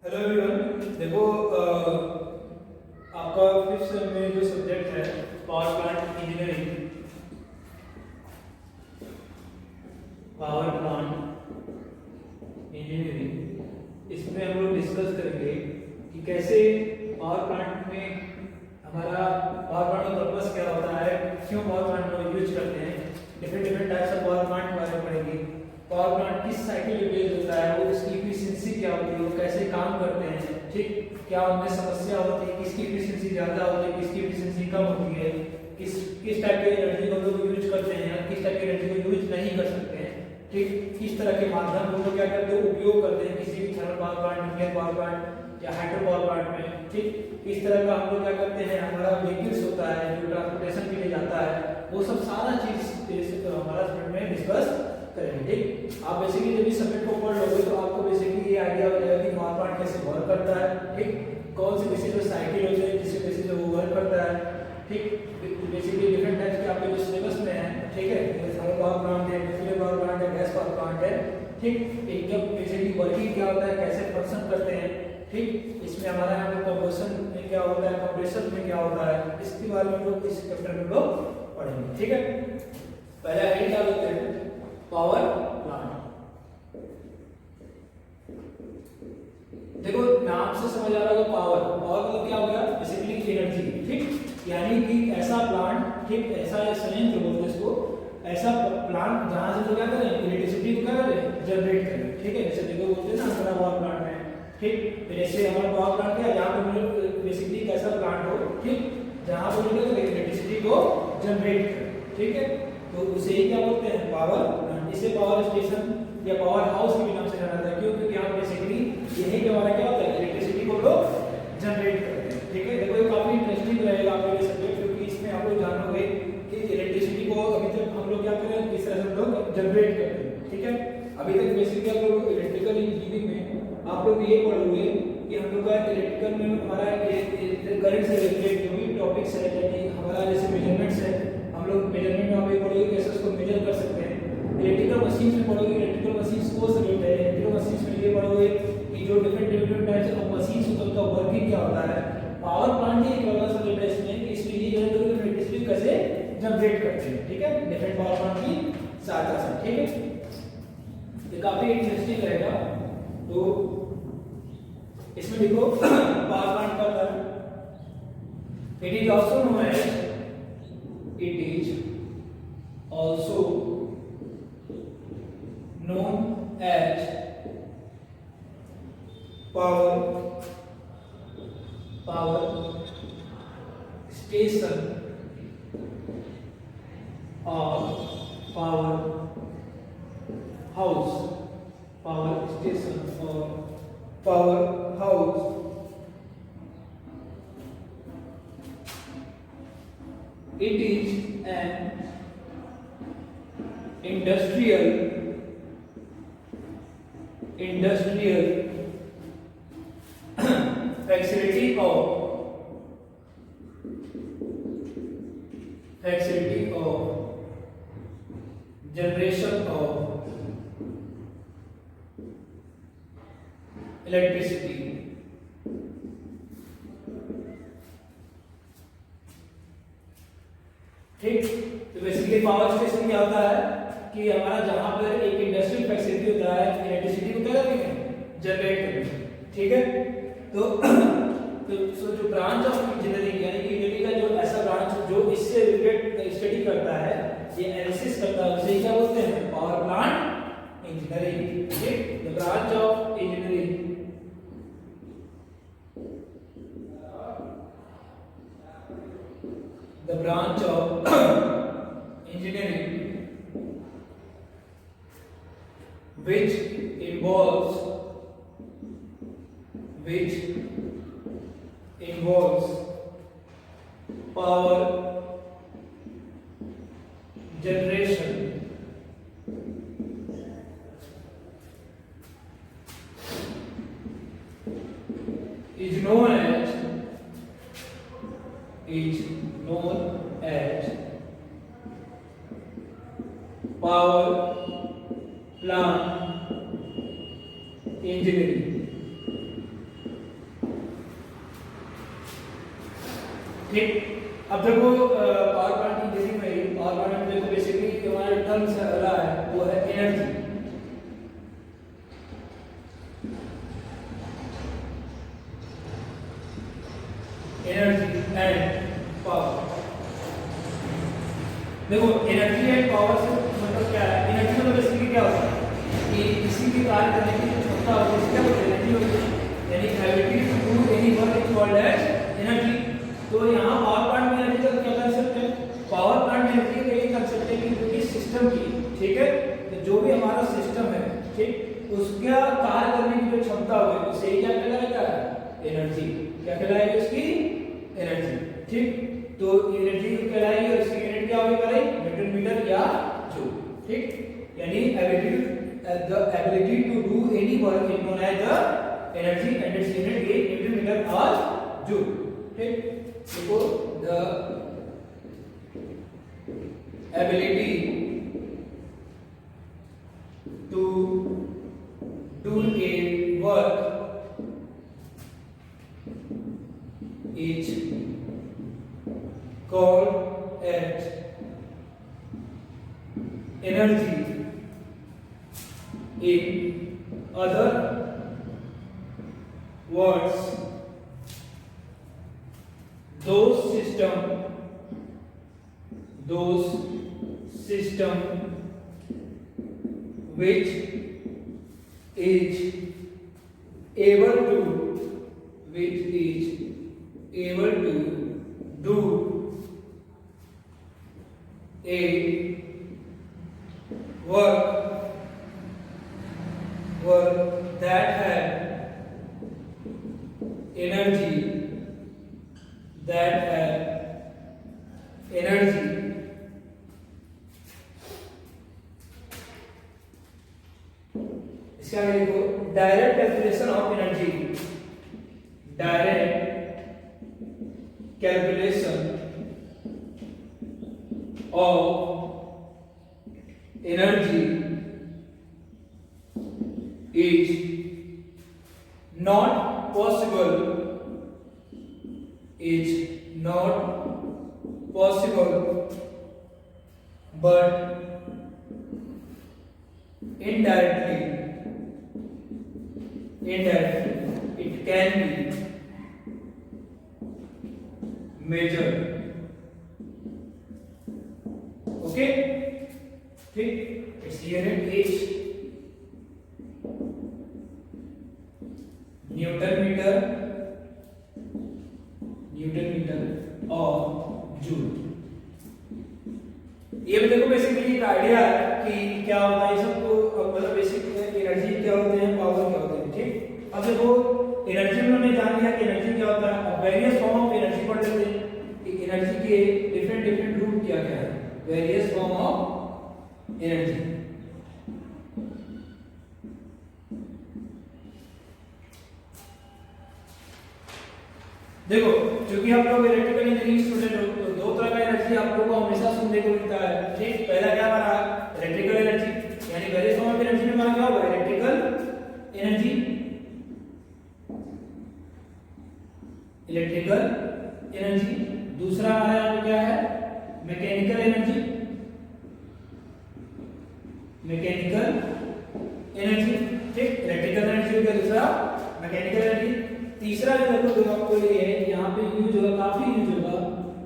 Hello everyone. देखो आपका fifth sem में जो सब्जेक्ट है power plant engineering, power plant engineering, इसमें हम लोग डिस्कस करेंगे कि कैसे पावर प्लांट में हमारा पावर प्लांट का पर्पस क्या होता है, क्यों पावर प्लांट को यूज करते हैं, different different types of power plant के बारे में पढ़ेंगे। पावर प्लांट किस साइकिल पे बेस्ड होता है, वो उसकी एफिशिएंसी क्या होती है, वो कैसे काम करते हैं, ठीक, क्या उनमें समस्या होती है, किसकी एफिशिएंसी ज्यादा होती है, किसकी एफिशिएंसी कम होती है, किस टाइप की एनर्जी को लोग यूज करते हैं या किस टाइप की एनर्जी को यूज नहीं कर सकते हैं, ठीक, किस तरह के माध्यम को लोग क्या करते हैं उपयोग करते हैं किसी भी thermal power plant, nuclear power plant या हाइड्रो पावर प्लांट में, ठीक, इस तरह का हम लोग क्या करते हैं, हमारा व्हीकल्स होता है जो ट्रांसपोर्टेशन के लिए जाता है, वो सब सारा चीज हमारा स्टूडेंट में डिस्कस करेंगे। ठीक, आप बेसिकली जब इस सब्जेक्ट को पढ़ लोगे तो आपको बेसिकली ये आइडिया हो जाएगा कि पावर प्लांट कैसे वर्क करता है, ठीक, कौन सी बेसिस पे साइकिल होती है जिसके बेसिस पे वो वर्क करता है, ठीक, बेसिकली डिफरेंट टाइप्स के आपके जो सिलेबस में है, ठीक है, थर्मल पावर प्लांट है, न्यूक्लियर पावर प्लांट है, गैस पावर प्लांट है, ठीक, इनका बेसिकली वर्किंग क्या होता है, कैसे फंक्शन करते हैं, ठीक, इसमें हमारा यहाँ पे कंबशन में क्या होता है, कंप्रेशन में क्या होता है, इसके बारे में लोग इस चैप्टर में लोग पढ़ेंगे। ठीक है, पहले हेडिंग क्या होते हैं, पावर प्लांट। देखो नाम से समझ आ रहा होगा पावर, पावर मतलब क्या हो गया, बेसिकली एनर्जी, ठीक, यानी कि ऐसा प्लांट, ठीक, ऐसा संयंत्र बोलते हैं इसको, ऐसा प्लांट जहां से लोग क्या करें, इलेक्ट्रिसिटी को क्या करें, जनरेट करें, ठीक है, जैसे देखो बोलते हैं ना हमारा पावर प्लांट में, ठीक, फिर ऐसे हमारा पावर प्लांट क्या, जहां पे बेसिकली एक ऐसा प्लांट हो, ठीक, जहां पे लोग इलेक्ट्रिसिटी को जनरेट करें, ठीक है, तो उसे ही क्या बोलते हैं, पावर प्लांट। इसे पावर स्टेशन या पावर हाउस के भी नाम से जाना जाता है, क्यों, क्योंकि यहाँ बेसिकली यही के हमारा क्या होता है, इलेक्ट्रिसिटी को लोग जनरेट करते हैं। ठीक है, देखो ये काफी इंटरेस्टिंग रहेगा आपके लिए सब्जेक्ट, क्योंकि इसमें आप लोग जानोगे कि इलेक्ट्रिसिटी को अभी तक हम लोग क्या करें, किस तरह से हम लोग जनरेट करते हैं। ठीक है, अभी तक बेसिकली आप लोग इलेक्ट्रिकल इंजीनियरिंग में आप लोग ये पढ़ोगे कि हम लोग का इलेक्ट्रिकल में हमारा करंट से रिलेटेड जो भी टॉपिक्स है, यानी हमारा जैसे मेजरमेंट्स है, हम लोग मेजरमेंट में आप ये पढ़ोगे कैसे उसको मेजर कर सकते हैं। इलेक्ट्रिकल मशीन्स में पढ़ोगे इलेक्ट्रिकल मशीन्स को से रिलेटेड है, इलेक्ट्रिकल मशीन्स में ये पढ़ोगे कि जो डिफरेंट टाइप्स ऑफ मशीन्स होता है उनका वर्किंग क्या होता है। पावर प्लांट ही एक अलग सब्जेक्ट है इसमें कि इसमें ये जान लो कि इलेक्ट्रिसिटी कैसे जनरेट करते हैं। ठीक है, डिफरेंट पावर प्लांट की सहायता से। ठीक है, ये काफी इंटरेस्टिंग रहेगा। तो इसमें देखो पावर प्लांट का term, it is also known as, it is also known as power station or power house, power station or power house. It is an industrial facility of generation of electricity. ठीक, तो basically power station क्या होता है कि हमारा जहां पर एक इंडस्ट्रियल फैसिलिटी होता है, इलेक्ट्रिसिटी को क्या करते हैं, जनरेट करते हैं। ठीक है, तो जो ब्रांच ऑफ इंजीनियरिंग यानी कि इंजीनियरिंग का जो ऐसा ब्रांच जो इससे रिलेटेड स्टडी करता है, ये एनालिसिस करता है, उसे क्या बोलते हैं, पावर प्लांट इंजीनियरिंग। ठीक, the branch of engineering the branch of engineering which involves power generation is known as power plant engineering. ठीक। अब देखो पावर प्लांट की बेसिक में, पावर प्लांट में देखो बेसिकली हमारा टर्म से आ रहा है वो है एनर्जी। Energy and power. देखो एनर्जी एंड पावर से मतलब क्या है? एनर्जी मतलब बेसिकली क्या होता है कि किसी भी कार्य करने की जो क्षमता होती है उसका एनर्जी होती है, यानी ability to do any work is called as energy. तो यहाँ पावर प्लांट में एनर्जी का क्या कंसेप्ट है? पावर प्लांट में एनर्जी का ये कंसेप्ट है कि जो भी सिस्टम की, ठीक है, तो जो भी हमारा सिस्टम है, ठीक, उसका कार्य करने की जो क्षमता होगी उसे क्या कहलाएगा? एनर्जी। क्या कहलाएगा? उसकी एनर्जी। ठीक, तो एनर्जी कहलाएगी और इसकी यूनिट क्या होगी भाई? न्यूटन मीटर या जूल। ठीक, यानी ability to do any work is known as the energy and its unit is newton meter or joule. ठीक, देखो the ability to do a work is called as energy. In other words, those system which is able to do a work that have energy इसका आगे देखो direct calculation of energy. Direct calculation of energy is not possible but indirectly it can be measured. Okay, ठीक, its unit is newton metre और joule. ये भी देखो basically एक idea है कि क्या होता है सब, तो मतलब बेसिक एनर्जी क्या होते हैं, पावर क्या होते हैं। ठीक, अब देखो एनर्जी में हमने जान लिया कि एनर्जी क्या होता है। अब वेरियस फॉर्म ऑफ एनर्जी पढ़ लेते हैं कि एनर्जी के डिफरेंट रूप क्या क्या है। Various form of energy. देखो क्योंकि आप लोग इलेक्ट्रिकल इंजीनियरिंग स्टूडेंट हो तो दो तरह का एनर्जी आप लोगों को हमेशा सुनने को मिलता है। ठीक, पहला क्या हमारा इलेक्ट्रिकल एनर्जी, यानी वेरियस फॉर्म ऑफ एनर्जी में हमारा क्या होगा? Electrical energy. दूसरा हमारा क्या है? Mechanical energy. ठीक, इलेक्ट्रिकल एनर्जी हो गया दूसरा, मैकेनिकल एनर्जी। तीसरा जो देखो जो आपको ये है यहाँ पे यूज होगा, काफी यूज होगा।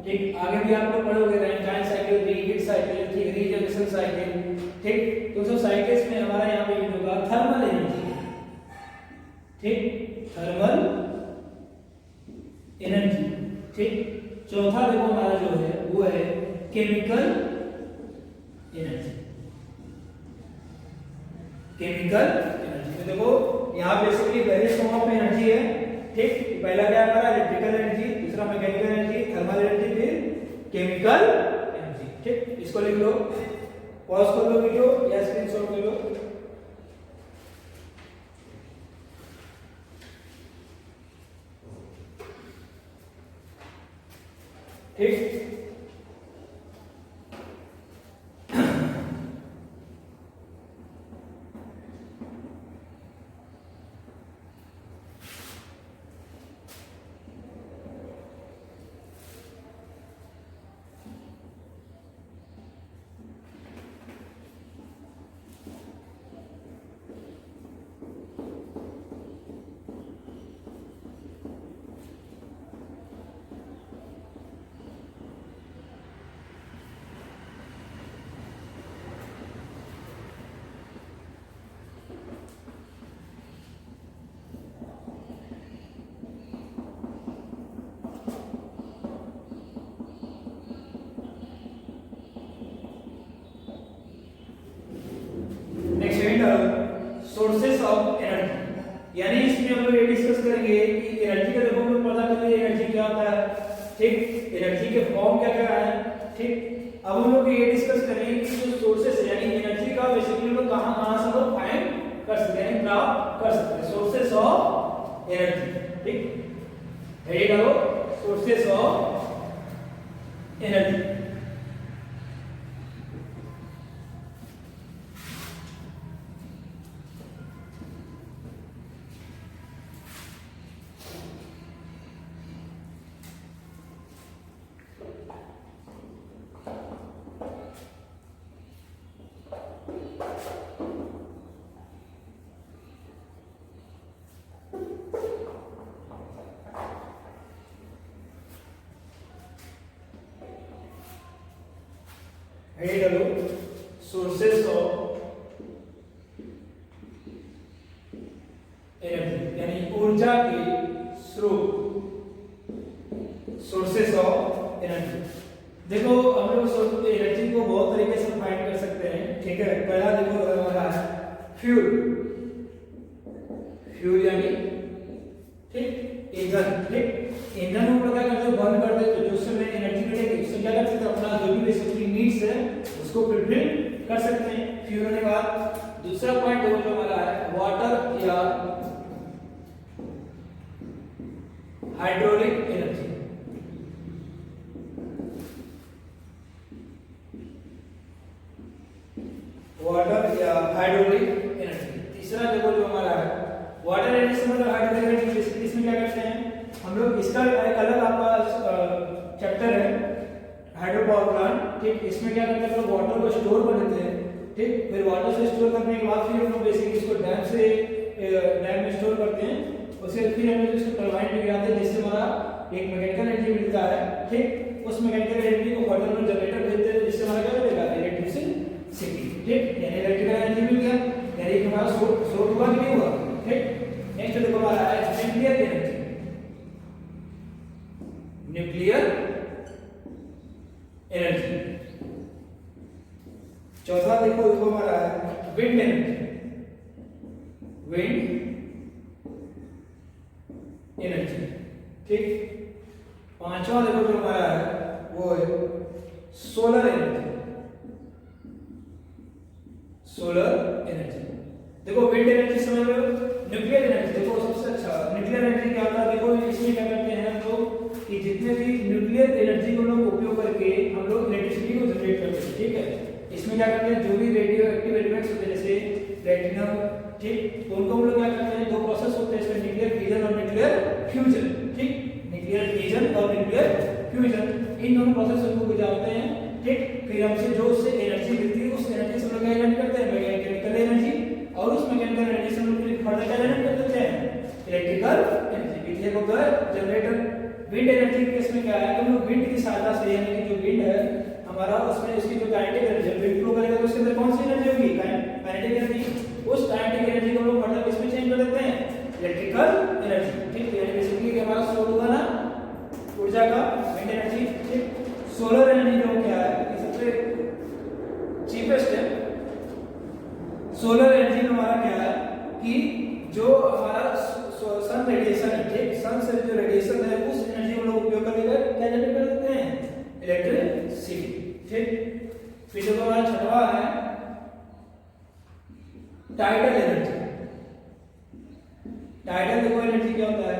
ठीक, आगे भी आप लोग पढ़ोगे रैंकाइन साइकिल, रीहीट साइकिल, ठीक, रीजनरेशन साइकिल। ठीक, तो सब साइकिल्स में हमारा यहाँ पे यूज होगा थर्मल एनर्जी। ठीक, थर्मल एनर्जी। ठीक, चौथा देखो हमारा जो है वो है केमिकल एनर्जी। तो देखो यहाँ basically various form of energy है। ठीक, पहला क्या हमारा इलेक्ट्रिकल एनर्जी, दूसरा मैकेनिकल एनर्जी, थर्मल एनर्जी, फिर केमिकल एनर्जी। ठीक, इसको लिख लो, पॉज कर लो वीडियो या स्क्रीनशॉट ले लो। ठीक, लोग ये डिस्कस करेंगे कि एनर्जी का देखो हम लोग पता कर लिए एनर्जी क्या होता है, ठीक, एनर्जी के फॉर्म क्या क्या है, ठीक। अब हम लोग ये डिस्कस करेंगे कि जो सोर्सेस है यानी एनर्जी का बेसिकली लोग कहां कहां से लोग फाइंड कर सकते हैं, प्राप्त कर सकते हैं, सोर्सेस ऑफ एनर्जी, ठीक। ये करो sources of energy. Head low sources of energy यानी ऊर्जा के स्रोत, सोर्सेस ऑफ एनर्जी। देखो हम लोग एनर्जी को बहुत तरीके से फाइंड कर सकते हैं, ठीक है। पहला देखो हमारा है फ्यूल, फ्यूल यानी ठीक ईंधन, ठीक। ईंधन हम लोग क्या करते हैं, बर्न कर देते हैं, जो उससे हमें एनर्जी मिलेगी उससे क्या कर सकते हैं, अपना जो भी बेसिकली नीड्स है उसको फुलफिल कर सकते हैं। फ्यूल होने के बाद दूसरा पॉइंट देखो जो हमारा है वाटर या हाइड्रोलिक एनर्जी, वाटर या हाइड्रोलिक एनर्जी। तीसरा देखो जो हमारा है वाटर एनर्जी से मतलब हाइड्रोलिक एनर्जी, बेसिकली इसमें क्या करते हैं हम लोग, इसका एक अलग आपका चैप्टर है हाइड्रो पावर प्लांट, ठीक। इसमें क्या करते हैं लोग वाटर को स्टोर कर लेते हैं, ठीक। फिर वाटर से स्टोर करने के बाद फिर हम लोग बेसिकली इसको डैम में स्टोर करते हैं, उससे फिर हम लोग इसको टरबाइन में गिराते हैं जिससे हमारा एक मैकेनिकल एनर्जी मिलता है, ठीक। उस मैकेनिकल एनर्जी को फर्दर में जनरेटर भेजते हैं जिससे हमारा क्या मिलेगा, इलेक्ट्रिसिटी, ठीक। यानी इलेक्ट्रिकल एनर्जी मिल गया, यानी हमारा सोर्स हुआ कि नहीं हुआ, ठीक। नेक्स्ट देखो हमारा है न्यूक्लियर एनर्जी, न्यूक्लियर एनर्जी। चौथा देखो हमारा है विंड एनर्जी, विंड एनर्जी, ठीक। पांचवा देखो जो हमारा है वो है सोलर एनर्जी, सोलर एनर्जी। देखो विंड एनर्जी समझ लो, न्यूक्लियर एनर्जी देखो सबसे अच्छा, न्यूक्लियर एनर्जी क्या होता है, देखो इसमें क्या करते हैं हम लोग कि जितने भी न्यूक्लियर एनर्जी को लोग उपयोग करके हम लोग इलेक्ट्रिसिटी को जनरेट करते हैं, ठीक है। इसमें क्या करते हैं जो भी रेडियो एक्टिव एलिमेंट्स होते हैं जैसे प्लेटिनम, ठीक, तो उनको हम लोग क्या करते हैं, दो प्रोसेस होते हैं इसमें, न्यूक्लियर फिजन और न्यूक्लियर फ्यूजन, ठीक। न्यूक्लियर फिजन और न्यूक्लियर फ्यूजन, इन दोनों प्रोसेस को गुजारते हैं, ठीक। फिर हमसे जो उससे एनर्जी मिलती है उस एनर्जी से हम लोग क्या जनरेट करते हैं, मैकेनिकल एनर्जी, और उस मैकेनिकल एनर्जी से हम लोग फिर फर्दर क्या जनरेट कर देते हैं, इलेक्ट्रिकल एनर्जी। बिजली को जनरेटर। विंड एनर्जी के केस में क्या है कि हम लोग विंड की सहायता से यानी कि जो विंड है हमारा उसमें उसकी जो काइनेटिक एनर्जी विंड फ्लो करेगा तो उसके अंदर कौन सी एनर्जी होगी, काइनेटिक एनर्जी। उस काइनेटिक एनर्जी को हम लोग फर्दर किसमें चेंज कर देते हैं, इलेक्ट्रिकल एनर्जी, ठीक। यानी बेसिकली हमारा सोर्स होगा ना ऊर्जा का, विंड एनर्जी, ठीक। सोलर एनर्जी जो क्या है ये सबसे चीपेस्ट है। सोलर एनर्जी में हमारा क्या है कि जो हमारा सन रेडिएशन है, ठीक, सन से जो रेडिएशन है उस एनर्जी को लोग उपयोग करके क्या जनरेट कर देते हैं, इलेक्ट्रिसिटी, ठीक। फिर जो हमारा छठवां है टाइडल एनर्जी। टाइडल देखो एनर्जी क्या होता है,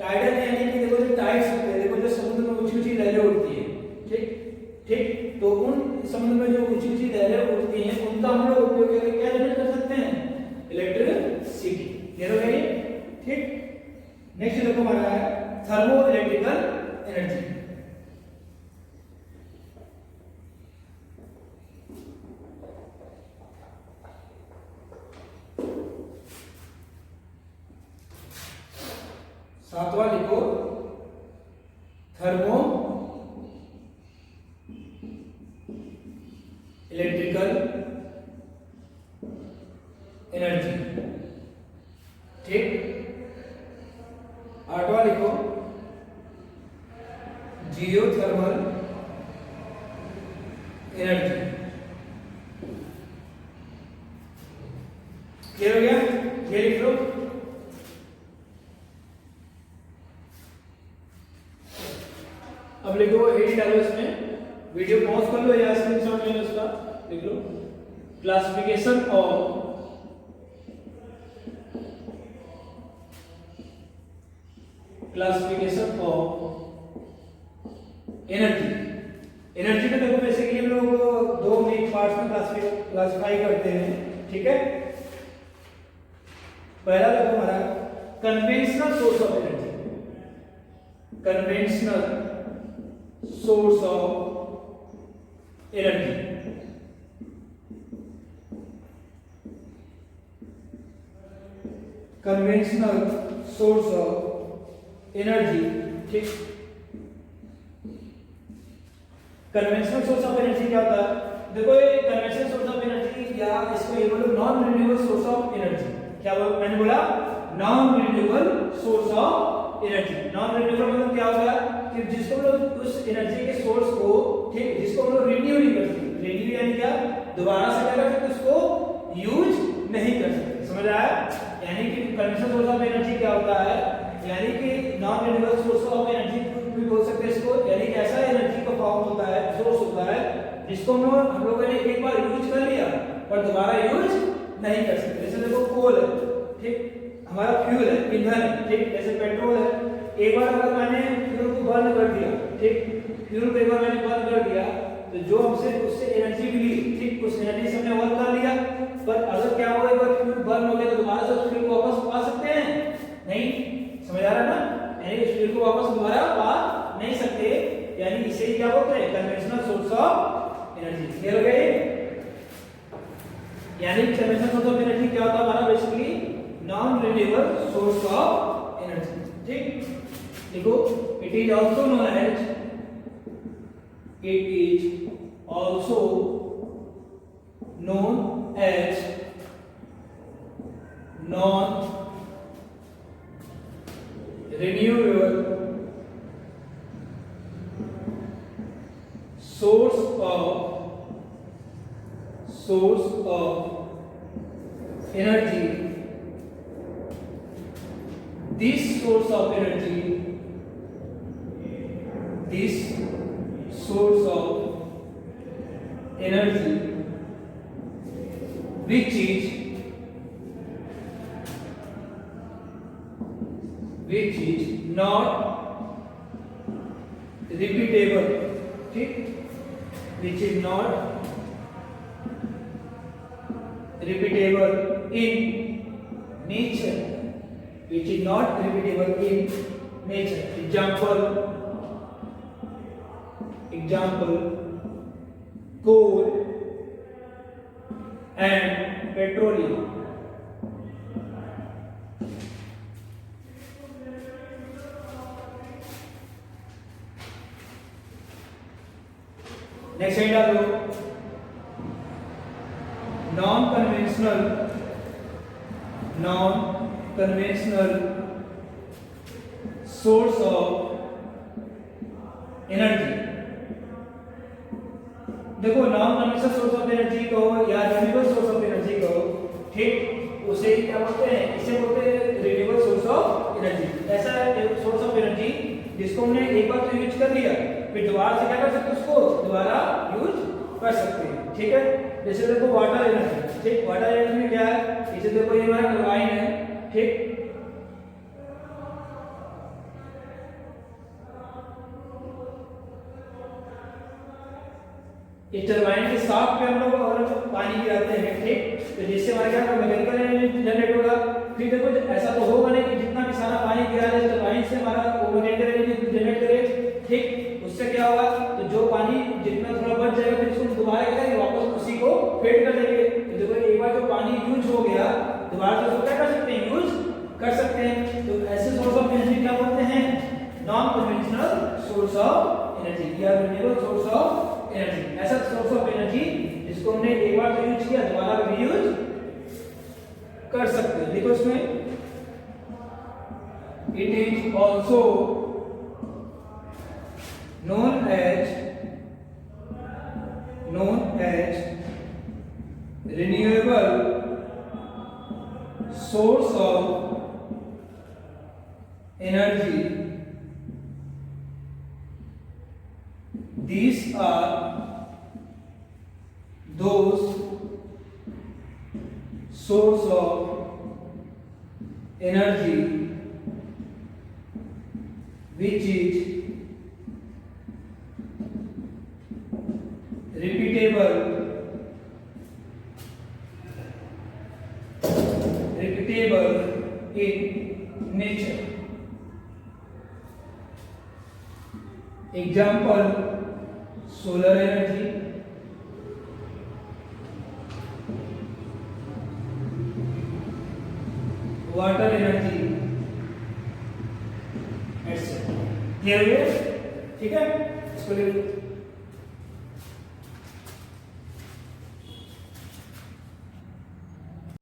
टाइडल यानी कि देखो जो टाइड्स होते हैं, देखो जो समुद्र में ऊंची ऊंची लहरें उठती है, ठीक, ठीक, तो उन समुद्र में जो ऊंची ऊंची लहरें उठती हैं उनका हम लोग उपयोग करके क्या जनरेट कर सकते हैं, इलेक्ट्रिसिटी, ये हो गई, ठीक। नेक्स्ट देखो हमारा है थर्मो इलेक्ट्रिकल एनर्जी। सातवां लिखो थर्मो इलेक्ट्रिकल एनर्जी, ठीक। आठवां लिखो जियोथर्मल एनर्जी। क्लियर हो गया, ये लिख लो। अब लिखो एडी डालो इसमें, वीडियो पॉज कर लो या स्क्रीनशॉट ले लो उसका, लिख लो क्लासिफिकेशन ऑफ एनर्जी। एनर्जी को देखो बेसिकली हम लोग दो मेन पार्ट्स में क्लासिफाई करते हैं, ठीक है। पहला देखो हमारा conventional source of energy, conventional source of energy. Conventional source of energy, ठीक। कन्वेंशनल सोर्स ऑफ एनर्जी क्या होता है? देखो ये कन्वेंशनल सोर्स ऑफ एनर्जी या इसको ये बोलो non renewable source of energy. क्या बोला मैंने? बोला non renewable source of energy. Non renewable मतलब क्या होगा कि जिसको लोग उस एनर्जी के सोर्स को, ठीक, जिसको हम लोग रिन्यू नहीं कर सकते। रिन्यू यानी क्या? दोबारा से क्या कर सकते, उसको यूज नहीं कर सकते। समझ आया? यानी कि कन्वेंशनल सोर्स ऑफ एनर्जी क्या होता है, यानी कि non renewable source of energy भी बोल सकते हैं इसको, यानी कि ऐसा एनर्जी का फॉर्म होता है, सोर्स होता है जिसको हम लोगों ने एक बार यूज कर लिया पर दोबारा यूज नहीं कर सकते। जैसे देखो कोल है, ठीक, हमारा फ्यूल है, ईंधन है, ठीक। जैसे पेट्रोल है, एक बार अगर मैंने फ्यूल को बर्न कर दिया, ठीक, फ्यूल को एक बार मैंने बर्न कर दिया तो जो हमसे उससे एनर्जी मिली, ठीक, उस एनर्जी से हमने वर्क कर लिया। पर अगर क्या हुआ, एक बार फ्यूल बर्न हो गया तो दोबारा से उस फ्यूल को वापस पा सकते हैं? नहीं। समझ आ रहा है ना? यानी उस फ्यूल को वापस दोबारा पा नहीं सकते, यानी इसे क्या बोलते हैं? Conventional source of energy. Clear हो गया ये? यानी कन्वेंशनल सोर्स ऑफ एनर्जी क्या होता है हमारा? Basically non renewable source of energy, ठीक। देखो it is also known as, it is also known as non renewable source of energy. This source of energy, this source of energy which is not repeatable, ठीक, which is not repeatable in nature, which is not repeatable in nature. Example coal and petroleum. Next head डालो non conventional source of energy. देखो non conventional source of energy को या renewable source of energy को, ठीक, उसे क्या बोलते हैं? इसे बोलते हैं रिन्यूएबल सोर्स ऑफ एनर्जी। ऐसा सोर्स ऑफ एनर्जी जिसको हमने एक बार तो यूज कर लिया, फिर दोबारा से क्या कर सकते हैं? उसको दोबारा यूज कर सकते हैं, ठीक है। जैसे देखो वाटर एनर्जी, ठीक, वाटर एनर्जी में क्या है? इसे देखो ये हमारा टरबाइन है, ठीक, इस टरबाइन के शाफ्ट पे हम लोग अगर पानी गिराते हैं, ठीक, तो जिससे हमारा क्या मैकेनिकल एनर्जी जनरेट होगा। फिर देखो ऐसा तो होगा नहीं कि जितना भी सारा पानी गिरा है टरबाइन से हमारा वो मैकेनिकल एनर्जी जनरेट करे, ठीक। उससे क्या होगा? तो जो पानी जितना थोड़ा बच जाएगा फिर उसको दोबारा क्या करेंगे? वापस उसी को फेड कर देंगे। तो देखो एक बार जो पानी यूज हो गया दोबारा से उसको क्या कर सकते हैं? यूज कर सकते हैं। तो ऐसे सोर्स ऑफ एनर्जी क्या बोलते हैं? Non conventional source of energy या रिन्यूएबल सोर्स ऑफ एनर्जी। ऐसा सोर्स ऑफ एनर्जी जिसको हमने एक बार तो यूज किया दोबारा भी यूज कर सकते हैं। देखो इसमें it is also known as renewable source of energy these are those source of energy which is repeatable in nature. Example, solar energy, water energy, etc. Clear हुआ? ठीक है, इसको लिख